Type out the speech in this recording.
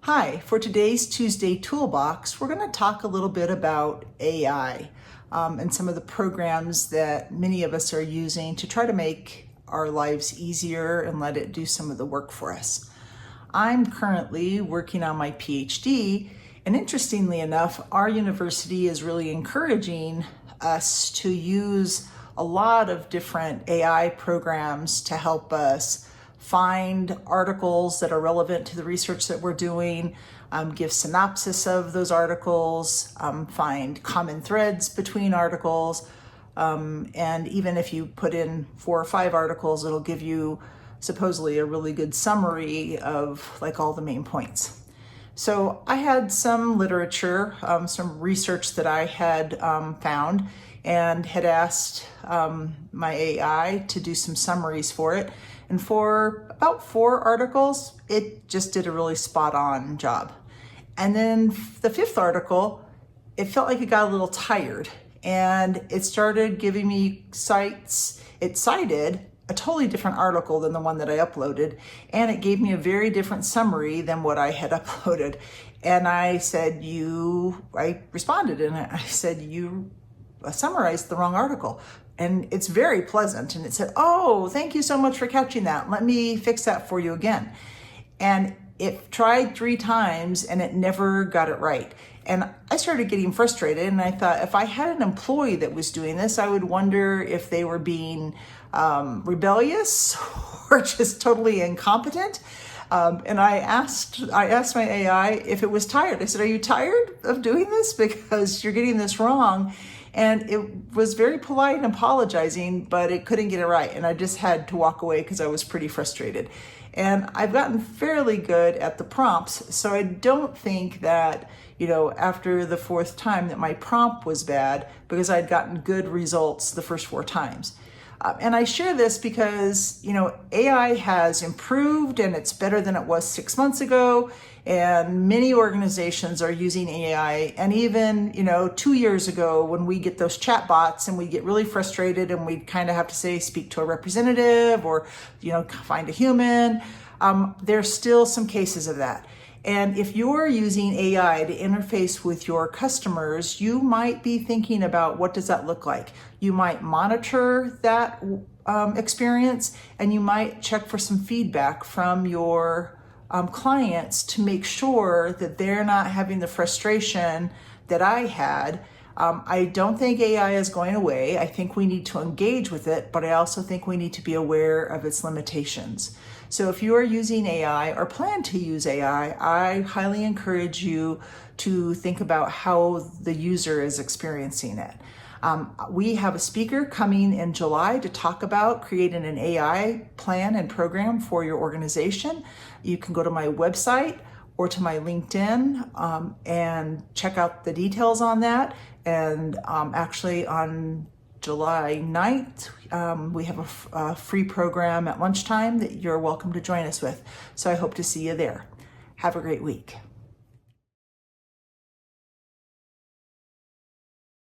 Hi, for today's Tuesday Toolbox, we're going to talk a little bit about AI and some of the programs that many of us are using to try to make our lives easier and let it do some of the work for us. I'm currently working on my PhD, and interestingly enough, our university is really encouraging us to use a lot of different AI programs to help us find articles that are relevant to the research that we're doing, give synopsis of those articles, find common threads between articles, and even if you put in 4 or 5 articles, it'll give you supposedly a really good summary of like all the main points. So I had some literature, some research that I had found and had asked my AI to do some summaries for it. And for about 4 articles, it just did a really spot on job. And then the 5th article, it felt like it got a little tired and it started giving me cites. It cited a totally different article than the one that I uploaded, and it gave me a very different summary than what I had uploaded. And I said, I responded and I said, you summarized the wrong article. And it's very pleasant. And it said, oh, thank you so much for catching that. Let me fix that for you again. And it tried 3 times and it never got it right. And I started getting frustrated, and I thought if I had an employee that was doing this, I would wonder if they were being rebellious or just totally incompetent. And I asked my AI if it was tired. I said, are you tired of doing this? Because you're getting this wrong. And it was very polite and apologizing, but it couldn't get it right. And I just had to walk away because I was pretty frustrated. And I've gotten fairly good at the prompts, so I don't think that, after the 4th time that my prompt was bad, because I'd gotten good results the first 4 times. And I share this because, AI has improved and it's better than it was 6 months ago. And many organizations are using AI. And even, 2 years ago, when we get those chat bots and we get really frustrated and we kind of have to say, speak to a representative or, find a human, there's still some cases of that. And if you're using AI to interface with your customers, you might be thinking about what does that look like. You might monitor that experience, and you might check for some feedback from your clients to make sure that they're not having the frustration that I had. I don't think AI is going away. I think we need to engage with it, but I also think we need to be aware of its limitations. So if you are using AI or plan to use AI, I highly encourage you to think about how the user is experiencing it. We have a speaker coming in July to talk about creating an AI plan and program for your organization. You can go to my website or to my LinkedIn and check out the details on that. And actually on July 9th, we have a free program at lunchtime that you're welcome to join us with. So I hope to see you there. Have a great week.